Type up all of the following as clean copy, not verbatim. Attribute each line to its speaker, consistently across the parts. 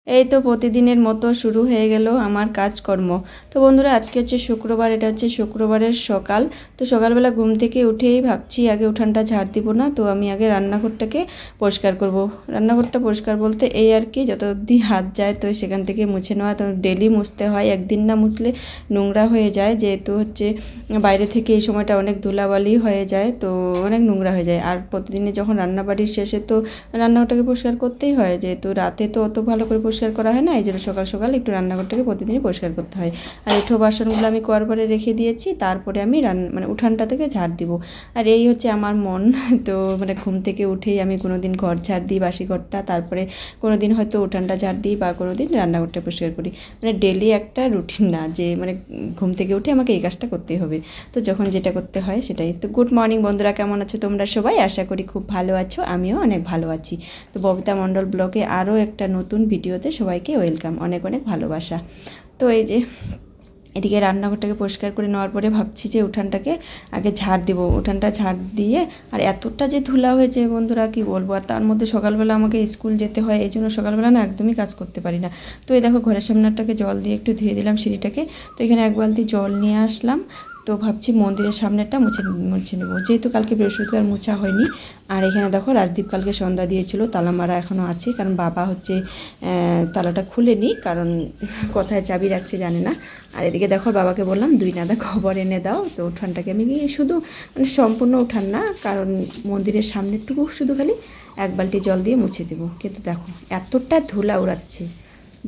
Speaker 1: এই তো প্রতিদিনের মতো শুরু হয়ে গেল আমার কাজকর্ম। তো বন্ধুরা, আজকে হচ্ছে শুক্রবার, এটা হচ্ছে শুক্রবারের সকাল। তো সকালবেলা ঘুম থেকে উঠেই ভাবছি আগে উঠানটা ঝাড় দিব না, তো আমি আগে রান্নাঘরটাকে পরিষ্কার করব। রান্নাঘরটা পরিষ্কার বলতে এই আর কি, যত অবধি হাত যায় তো সেখান থেকে মুছে নেওয়া। তো ডেলি মুছতে হয়, একদিন না মুছলে নোংরা হয়ে যায়, যেহেতু হচ্ছে বাইরে থেকে এই সময়টা অনেক ধুলাবালি হয়ে যায়, তো অনেক নোংরা হয়ে যায়। আর প্রতিদিনে যখন রান্নাবাড়ির শেষে তো রান্নাঘরটাকে পরিষ্কার করতেই হয়, যেহেতু রাতে তো অত ভালো করে পরিষ্কার করা হয় না, এই জন্য সকাল সকাল একটু রান্নাঘরটাকে প্রতিদিনই পরিষ্কার করতে হয়। আর এঁঠো বাসনগুলো আমি কোয়ার পরে রেখে দিয়েছি, তারপরে আমি উঠানটা থেকে ঝাড় দিব। আর এই হচ্ছে আমার মন। তো ঘুম থেকে উঠেই আমি কোনো দিন ঘর ঝাড় দিই, বাসি ঘরটা, তারপরে কোনো দিন হয়তো উঠানটা ঝাড় দিই, বা কোনো দিন রান্নাঘরটা পরিষ্কার করি। ডেলি একটা রুটিন না যে ঘুম থেকে উঠে আমাকে এই কাজটা করতেই হবে, তো যখন যেটা করতে হয় সেটাই। তো গুড মর্নিং বন্ধুরা, কেমন আছো তোমরা সবাই? আশা করি খুব ভালো আছো, আমিও অনেক ভালো আছি। তো ববিতা মণ্ডল ব্লগে আরও একটা নতুন ভিডিওতে সবাইকে ওয়েলকাম, অনেক অনেক ভালোবাসা। তো এই যে এদিকে রান্নাঘরটাকে পরিষ্কার করে নেওয়ার পরে ভাবছি যে উঠানটাকে আগে ঝাড় দেবো। উঠানটা ঝাড় দিয়ে, আর এতটা যে ধুলা হয়েছে বন্ধুরা কি বলবো। আর তার মধ্যে সকালবেলা আমাকে স্কুল যেতে হয়, এই জন্য সকালবেলা না একদমই কাজ করতে পারি না। তো এই দেখো ঘরের সামনেটাকে জল দিয়ে একটু ধুয়ে দিলাম সিঁড়িটাকে। তো এখানে এক বালতি জল নিয়ে আসলাম। তো ভাবছি মন্দিরের সামনেটা মুছে নেবো, যেহেতু কালকে বৃহস্পতিবার মোছা হয়নি। আর এখানে দেখো রাজদীপ কালকে সন্ধ্যা দিয়েছিল, তালা মারা এখনও আছে, কারণ বাবা হচ্ছে তালাটা খুলেনি, কারণ কোথায় চাবি রাখছে জানে না। আর এদিকে দেখো বাবাকে বললাম 2 নাদা খবর এনে দাও। তো উঠানটাকে আমি শুধু সম্পূর্ণ উঠান না, কারণ মন্দিরের সামনেরটুকু শুধু খালি এক বালতি জল দিয়ে মুছে দেবো। কিন্তু দেখো এতটা ধুলা উড়াচ্ছে,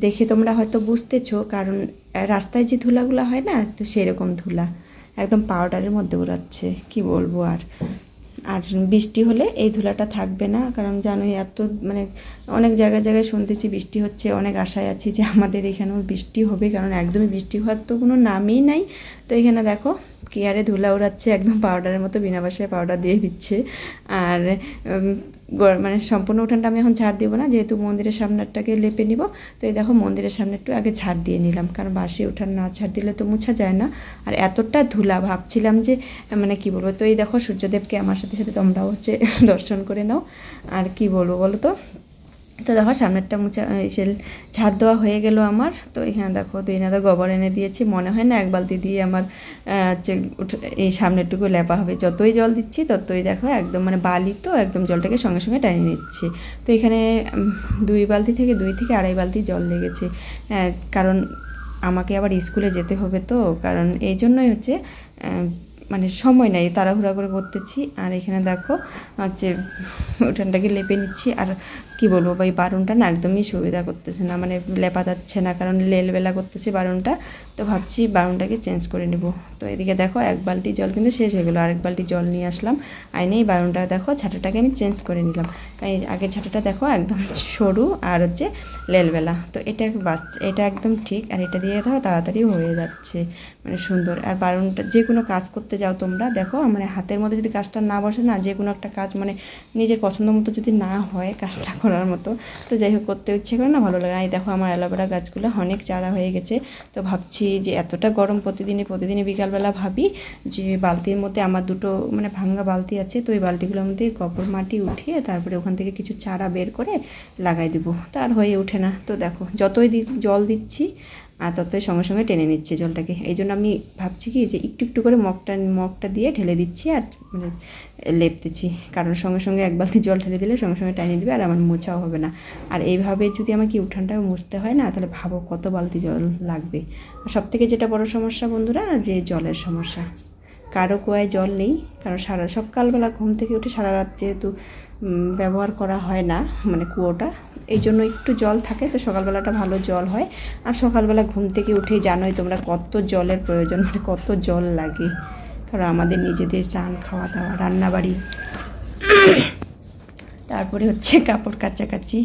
Speaker 1: দেখে তোমরা হয়তো বুঝতেছো, কারণ রাস্তায় যে ধুলাগুলো হয় না, তো সেরকম ধুলা একদম পাউডারের মধ্যে উড়াচ্ছে, কি বলবো। আর বৃষ্টি হলে এই ধুলাটা থাকবে না, কারণ জানোই এত অনেক জায়গায় শুনতেছি বৃষ্টি হচ্ছে, অনেক আশায় আছি যে আমাদের এখানেও বৃষ্টি হবে, কারণ একদমই বৃষ্টি হওয়ার তো কোনো নামই নাই। তো এখানে দেখো কি আরে ধুলা উড়াচ্ছে, একদম পাউডারের মতো, বিনা বাসায় পাউডার দিয়ে দিচ্ছে। আর সম্পূর্ণ উঠানটা আমি এখন ঝাড় দিব না, যেহেতু মন্দিরের সামনেরটাকে লেপে নিব। তো এই দেখো মন্দিরের সামনে একটু আগে ঝাড় দিয়ে নিলাম, কারণ বাসি উঠান না ঝাড় দিলে তো মুছা যায় না। আর এতটা ধুলা, ভাবছিলাম যে কি বলবো। তো এই দেখো সূর্যদেবকে আমার সাথে সাথে তোমরাও হচ্ছে দর্শন করে নাও। আর কি বলবো বলো তো। তো দেখো সামনেরটা ঝাড় দেওয়া হয়ে গেল আমার। তো এখানে দেখো 2 নাদা গোবর এনে দিয়েছি, মনে হয় না এক বালতি দিয়ে আমার হচ্ছে এই সামনেরটুকু লেপা হবে। যতই জল দিচ্ছি ততই দেখো একদম বালি, তো একদম জলটাকে সঙ্গে সঙ্গে টানিয়ে নিচ্ছে। তো এখানে 2 বালতি থেকে 2 থেকে আড়াই বালতি জল লেগেছে, কারণ আমাকে আবার স্কুলে যেতে হবে, তো কারণ এই জন্যই হচ্ছে সময় নেই, তাড়াহুড়া করে করতেছি। আর এখানে দেখো হচ্ছে উঠানটাকে লেপে নিচ্ছি। আর কি বলবো ভাই, বারুনটা না একদমই সুবিধা করতেছে না, লেপা যাচ্ছে না, কারণ লেলবেলা করতেছে বারুনটা। তো ভাবছি বারুনটাকে চেঞ্জ করে নেব। তো এদিকে দেখো এক বালতি জল কিন্তু শেষ হয়ে গেলো, আরেক বালতি জল নিয়ে আসলাম, আইনেই বারুনটা দেখো ঝাঁটাটাকে আমি চেঞ্জ করে নিলাম। কারণ আগের ঝাঁটাটা দেখো একদম সরু আর হচ্ছে লেলবেলা, তো এটা একদম ঠিক। আর এটা দিয়ে দেখো তাড়াতাড়ি হয়ে যাচ্ছে, সুন্দর। আর বারুনটা যে কোনো কাজ করতে যাও তোমরা দেখো, হাতের মধ্যে যদি কাজটা না বসে না, যে কোনো একটা কাজ নিজের পছন্দ মতো যদি না হয় কাজটা করার মতো, তো যাই হোক করতে ইচ্ছে করে না, ভালো লাগে না। এই দেখো আমার অ্যালোভেরা গাছগুলো অনেক চারা হয়ে গেছে। তো ভাবছি যে এতটা গরম, প্রতিদিনই বিকালবেলা ভাবি যে বালতির মধ্যে আমার 2টো ভাঙ্গা বালতি আছে, তো এই বালতিগুলোর মধ্যে গোবর মাটি উঠিয়ে তারপরে ওখান থেকে কিছু চারা বের করে লাগাই দেবো, তার হয়ে ওঠে না। তো দেখো যতই জল দিচ্ছি আর ততই সঙ্গে সঙ্গে টেনে নিচ্ছে জলটাকে। এই জন্য আমি ভাবছি কি যে একটু একটু করে মগটা দিয়ে ঢেলে দিচ্ছি আর লেপতেছি, কারণ সঙ্গে সঙ্গে এক বালতি জল ঢেলে দিলে সঙ্গে সঙ্গে টানিয়ে দেবে, আর আমার মোছাও হবে না। আর এইভাবে যদি আমাকে উঠানটা মুছতে হয় না, তাহলে ভাবো কত বালতি জল লাগবে। আর সবথেকে যেটা বড় সমস্যা বন্ধুরা, যে জলের সমস্যা। কারো কুয়ায় জল নেই, কারণ সকালবেলা ঘুম থেকে উঠে সারা রাত যেহেতু ব্যবহার করা হয় না কুয়োটা, এই জন্য একটু জল থাকে, তো সকালবেলাটা ভালো জল হয়। আর সকালবেলা ঘুম থেকে উঠেই জানোই তোমরা কত জলের প্রয়োজন, কত জল লাগে, কারণ আমাদের নিজেদের চান, খাওয়া দাওয়া, রান্নাবাড়ি, তারপরে হচ্ছে কাপড় কাচাকাচি।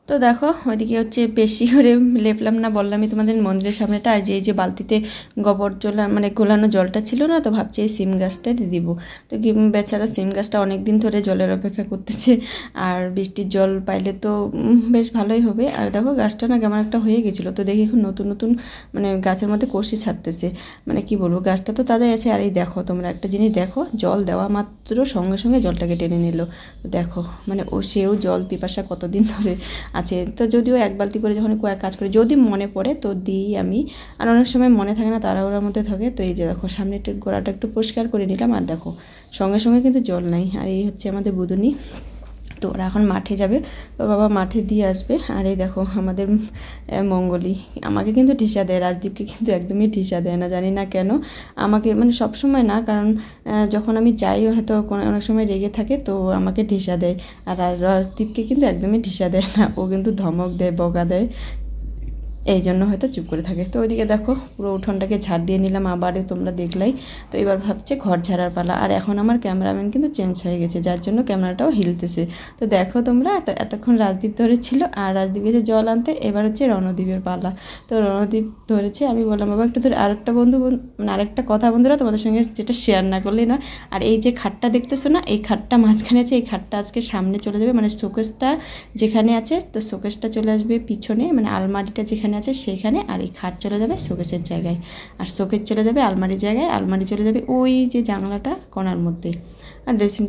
Speaker 1: তো দেখো ওইদিকে হচ্ছে বেশি করে লেপলাম না, বললামই তোমাদের মন্দিরের সামনেটা। আর যে বালতিতে গোবর গোলানো জলটা ছিল না, তো ভাবছি এই সিম গাছটা দিয়ে দিব। তো বেচারা সিম গাছটা অনেক দিন ধরে জলের অপেক্ষা করতেছে, আর বৃষ্টির জল পাইলে তো বেশ ভালোই হবে। আর দেখো গাছটা না কেমন একটা হয়ে গেছিলো, তো দেখি এখন নতুন নতুন গাছের মধ্যে কষি ছাড়তেছে, কি বলবো, গাছটা তো তাদের আছে। আর এই দেখো তোমরা একটা জিনিস দেখো, জল দেওয়া মাত্র সঙ্গে সঙ্গে জলটাকে টেনে নিল। দেখো সেও জল পিপাসা কতদিন ধরে আছে। তো যদিও এক বালতি করে যখন কয়েক কাজ করে যদি মনে পড়ে তো দিই আমি, আর অনেক সময় মনে থাকে না, তাড়াহুড়োর মধ্যে থাকে। তো এই যে দেখো সামনে একটু গোড়াটা একটু পরিষ্কার করে নিলাম, আর দেখো সঙ্গে সঙ্গে কিন্তু জল নাই। আর এই হচ্ছে আমাদের বুদুনি। তো ওরা এখন মাঠে যাবে, তো বাবা মাঠে দিয়ে আসবে। আর এই দেখো আমাদের মঙ্গলি আমাকে কিন্তু ঠিসা দেয়, রাজদীপকে কিন্তু একদমই ঠিসা দেয় না, জানি না কেন। আমাকে মানে সবসময় না, কারণ যখন আমি যাই হয়তো অনেক সময় রেগে থাকে তো আমাকে ঠিসা দেয়, আর রাজদীপকে কিন্তু একদমই ঠিসা দেয় না, ও কিন্তু ধমক দেয়, বকা দেয়, এই জন্য হয়তো চুপ করে থাকে। তো ওইদিকে দেখো পুরো উঠোনটাকে ঝাড় দিয়ে নিলাম, আবারও তোমরা দেখলাই। তো এবার ভাবছে ঘর ঝাড়ার পালা। আর এখন আমার ক্যামেরাম্যান কিন্তু চেঞ্জ হয়ে গেছে, যার জন্য ক্যামেরাটাও হিলতেছে। তো দেখো তোমরা, এতক্ষণ রাজদীপ ধরেছিল আর রাজদীপ গেছে জল আনতে, এবার হচ্ছে রণদীপের পালা। তো রণদীপ ধরেছে, আমি বললাম বাবা একটু ধরে। আরেকটা মানে আরেকটা কথা বন্ধুরা তোমাদের সঙ্গে যেটা শেয়ার না করলেই নয়, আর এই যে খাটটা দেখতেছো না, এই খাটটা মাঝখানে আছে, এই খাটটা আজকে সামনে চলে যাবে, মানে শোকেসটা যেখানে আছে তো শোকেসটা চলে আসবে পিছনে, মানে আলমারিটা যেখানে আছে সেখানে, আর এই খাট চলে যাবে শোকেসের জায়গায়, আর শোকেস চলে যাবে আলমারির জায়গায়, আলমারি চলে যাবে ওই যে জানলাটা কোণার মধ্যে, আর ড্রেসিং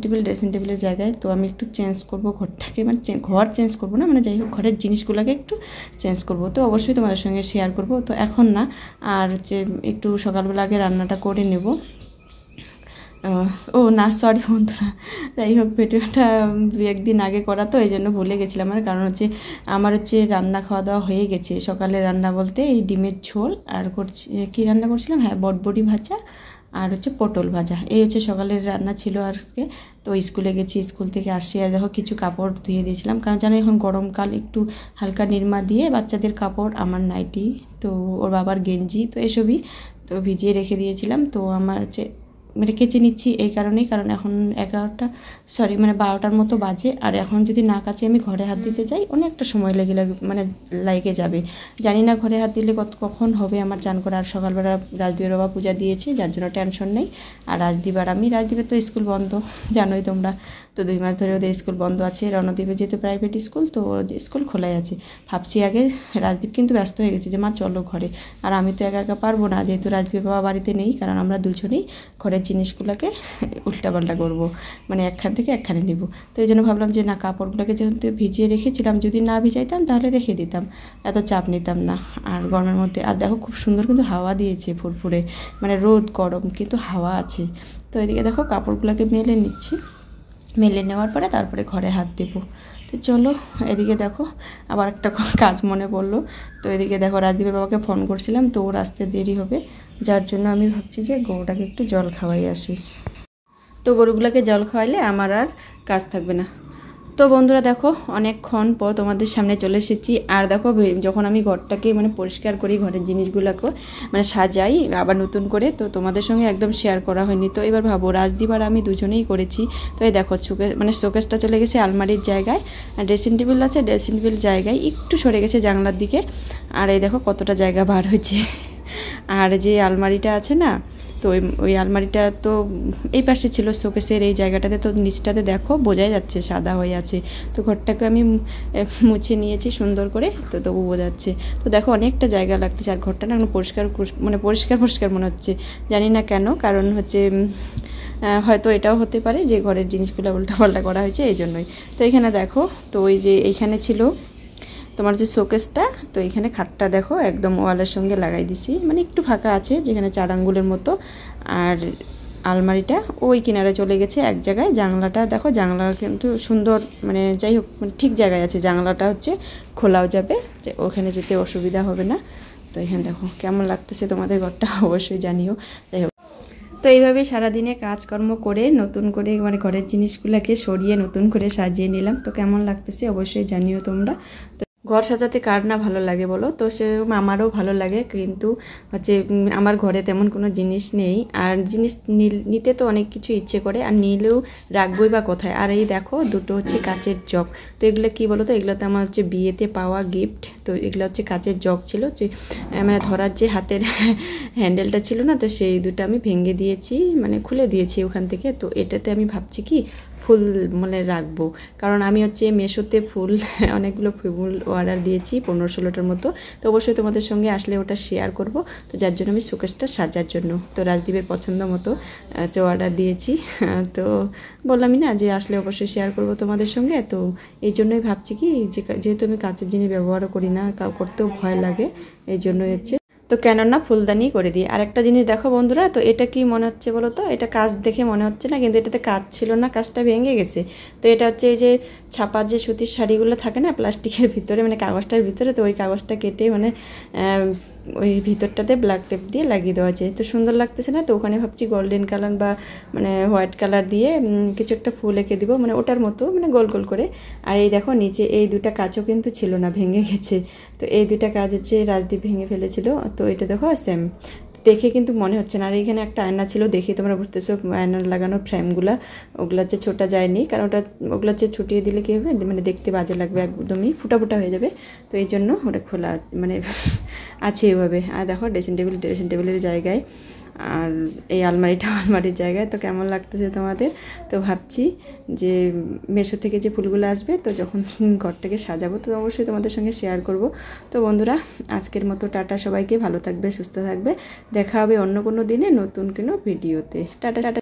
Speaker 1: টেবিলের জায়গায়। তো আমি একটু চেঞ্জ করব ঘরটাকে, মানে ঘর চেঞ্জ করবো না, মানে যাই হোক ঘরের জিনিসগুলোকে একটু চেঞ্জ করব। তো অবশ্যই তোমাদের সঙ্গে শেয়ার করব। তো এখন না, আর হচ্ছে একটু সকালবেলা আগে রান্নাটা করে নেব। ও না, সরি বন্ধুরা, যাই হোক ভিডিওটা 1 দিন আগে করা, তো এই জন্য ভুলে গেছিলাম। আর কারণ হচ্ছে আমার হচ্ছে রান্না খাওয়া দাওয়া হয়ে গেছে। সকালে রান্না বলতে এই ডিমের ঝোল, আর করছি কী রান্না করছিলাম, হ্যাঁ বটবটি ভাজা, আর হচ্ছে পটল ভাজা, এই হচ্ছে সকালের রান্না ছিল আজকে। তো স্কুলে গেছি, স্কুল থেকে আসি আর দেখো কিছু কাপড় ধুয়ে দিয়েছিলাম, কারণ জানো এখন গরমকাল, একটু হালকা নিরমা দিয়ে বাচ্চাদের কাপড়, আমার নাইটি, তো ওর বাবার গেঞ্জি, তো এসবই তো ভিজিয়ে রেখে দিয়েছিলাম। তো আমার হচ্ছে মানে কেচে নিচ্ছি এই কারণেই, কারণ এখন 12টার মতো বাজে, আর এখন যদি না কাচে আমি ঘরে হাত দিতে যাই অনেকটা সময় লেগে যাবে। জানি না ঘরে হাত দিলে কখন হবে আমার চান করা। আর সকালবেলা রাজদীপের বাবা পূজা দিয়েছে, যার জন্য টেনশন নেই। আর রাজদীপের তো স্কুল বন্ধ, জানোই তোমরা, তো 2 মাস ধরে ওদের স্কুল বন্ধ আছে। রণদীপের যেহেতু প্রাইভেট স্কুল, তো স্কুল খোলাই আছে। ভাবছি আগে, রাজদীপ কিন্তু ব্যস্ত হয়ে গেছে যে মা চলো ঘরে, আর আমি তো একা একা পারবো না, যেহেতু রাজদীপের বাবা বাড়িতে নেই, কারণ আমরা দুজনেই ঘরের জিনিসগুলোকে উল্টাপাল্টা করবো, মানে একখান থেকে একখানে নিব। তো এই জন্য ভাবলাম যে না, কাপড়গুলোকে যেহেতু ভিজিয়ে রেখেছিলাম, যদি না ভিজাইতাম তাহলে রেখে দিতাম, এত চাপ নিতাম না। আর গরমের মধ্যে, আর দেখো খুব সুন্দর কিন্তু হাওয়া দিয়েছে ফুরফুরে, মানে রোদ গরম কিন্তু হাওয়া আছে। তো এদিকে দেখো কাপড়গুলোকে মেলে নিচ্ছি, মেলে নেওয়ার পরে তারপরে ঘরে হাত দেবো। তো চলো, এদিকে দেখো আবার একটা কাজ মনে পড়লো। তো এদিকে দেখো রাজদীপের বাবাকে ফোন করছিলাম, তো ওর আসতে দেরি হবে, যার জন্য আমি ভাবছি যে গরুটাকে একটু জল খাওয়াই আসি। তো গরুগুলোকে জল খাওয়াইলে আমার আর কাজ থাকবে না। তো বন্ধুরা দেখো অনেকক্ষণ পর তোমাদের সামনে চলে এসেছি। আর দেখো যখন আমি ঘরটাকে মানে পরিষ্কার করি, ঘরের জিনিসগুলোকে মানে সাজাই আবার নতুন করে, তো তোমাদের সঙ্গে একদম শেয়ার করা হয়নি। তো এবার ভাবো রাজদীপ আর আমি দুজনেই করেছি। তো এই দেখো শোকেসটা চলে গেছে আলমারির জায়গায়, আর ড্রেসিং টেবিল আছে, ড্রেসিং টেবিল জায়গায় একটু সরে গেছে জানলার দিকে। আর এই দেখো কতটা জায়গা বার হয়েছে। আর যে আলমারিটা আছে না, তো ওই আলমারিটা তো এই পাশে ছিল শোকেসের এই জায়গাটাতে, তো নিচটাতে দেখো বোঝাই যাচ্ছে সাদা হয়ে আছে। তো ঘরটাকে আমি মুছে নিয়েছি সুন্দর করে, তো তবু বোঝাচ্ছে। তো দেখো অনেকটা জায়গা লাগতেছে, আর ঘরটা না পরিষ্কার মনে হচ্ছে, জানি না কেন, কারণ হচ্ছে হয়তো এটাও হতে পারে যে ঘরের জিনিসগুলো উল্টাপাল্টা করা হয়েছে এই জন্যই। তো এখানে দেখো, তো ওই যে এইখানে ছিল তোমার যে শোকেসটা, তো এখানে খাটটা দেখো একদম ওয়ালের সঙ্গে লাগাই দিছি, মানে একটু ফাঁকা আছে যেখানে 4 আঙ্গুলের মতো। আর আলমারিটা ওই কিনারে চলে গেছে এক জায়গায়। জানলাটা দেখো, জানলা কিন্তু সুন্দর, মানে যাই হোক ঠিক জায়গায় আছে। জানলাটা হচ্ছে খোলাও যাবে, যে ওখানে যেতে অসুবিধা হবে না। তো এখানে দেখো কেমন লাগতেছে তোমাদের ঘরটা অবশ্যই জানিও। যাই হোক, তো এইভাবেই সারাদিনে কাজকর্ম করে নতুন করে মানে ঘরের জিনিসগুলোকে সরিয়ে নতুন করে সাজিয়ে নিলাম। তো কেমন লাগতেছে অবশ্যই জানিও তোমরা। তো ঘর সাজাতে কার না ভালো লাগে বলো, তো সেরকম আমারও ভালো লাগে, কিন্তু হচ্ছে আমার ঘরে তেমন কোনো জিনিস নেই। আর জিনিস নিতে তো অনেক কিছু ইচ্ছে করে, আর নিলেও রাখবোই বা কোথায়। আর এই দেখো দুটো হচ্ছে কাচের জগ। তো এগুলো কী বলো তো, এগুলোতে আমার হচ্ছে বিয়েতে পাওয়া গিফট। তো এগুলো হচ্ছে কাচের জগ ছিল, যে মানে ধরার যে হাতের হ্যান্ডেলটা ছিল না, তো সেই দুটো আমি ভেঙে দিয়েছি, মানে খুলে দিয়েছি ওখান থেকে। তো এটাতে আমি ভাবছি কি ফুল মানে রাখবো, কারণ আমি হচ্ছে মেশোতে ফুল অনেকগুলো ফুল অর্ডার দিয়েছি 15-16টার মতো। তো অবশ্যই তোমাদের সঙ্গে আসলে ওটা শেয়ার করব। তো যার জন্য আমি শোকেসটা সাজার জন্য তো রাজদীপের পছন্দ মতো তো অর্ডার দিয়েছি। তো বললামই না যে আসলে অবশ্যই শেয়ার করব তোমাদের সঙ্গে। তো এই জন্যই ভাবছি কি যেহেতু আমি কাঁচের জিনিস ব্যবহারও করি না, করতেও ভয় লাগে, এই জন্যই হচ্ছে তো কেননা ফুলদানি করে দিই। আর একটা জিনিস দেখো বন্ধুরা, তো এটা কি মনে হচ্ছে বলো তো, এটা কাজ দেখে মনে হচ্ছে না, কিন্তু এটাতে কাজ ছিল না, কাজটা ভেঙে গেছে। তো এটা হচ্ছে এই যে ছাপার যে সুতির শাড়িগুলো থাকে না প্লাস্টিকের ভিতরে, মানে কাগজটার ভিতরে, তো ওই কাগজটা কেটে মানে ওই ভিতরটাতে ব্ল্যাক টেপ দিয়ে লাগিয়ে দেওয়া যায়। তো সুন্দর লাগতেছে না, তো ওখানে ভাবছি গোল্ডেন কালার বা মানে হোয়াইট কালার দিয়ে কিছু একটা ফুল এঁকে দিব, মানে ওটার মতো মানে গোল গোল করে। আর এই দেখো নিচে এই দুটা কাজও কিন্তু ছিল না, ভেঙে গেছে। তো এই দুটা কাজ হচ্ছে রাজদীপ ভেঙে ফেলেছিল। তো এটা দেখো সেম দেখে কিন্তু মনে হচ্ছে না। আর এখানে একটা আয়না ছিল, দেখে তোমরা বুঝতেছো আয়না লাগানো ফ্রেমগুলা ওগুলা হচ্ছে ছোটা যায়নি, কারণ ওগুলা হচ্ছে ছুটিয়ে দিলে কী হবে, মানে দেখতে বাজে লাগবে, একদমই ফুটা ফুটা হয়ে যাবে। তো এই জন্য ওটা খোলা মানে আছে এভাবে। আর দেখো ড্রেসিং টেবিলের জায়গায়, আর এই আলমারির জায়গায়। তো কেমন লাগতেছে তোমাদের? তো ভাবছি যে মেশো থেকে যে ফুলগুলো আসবে, তো যখন ঘরটাকে সাজাবো তো অবশ্যই তোমাদের সঙ্গে শেয়ার করব। তো বন্ধুরা আজকের মতো টাটা, সবাইকে ভালো থাকবে, সুস্থ থাকবে, দেখা হবে অন্য কোনো দিনে নতুন কোনো ভিডিওতে। Tata tata.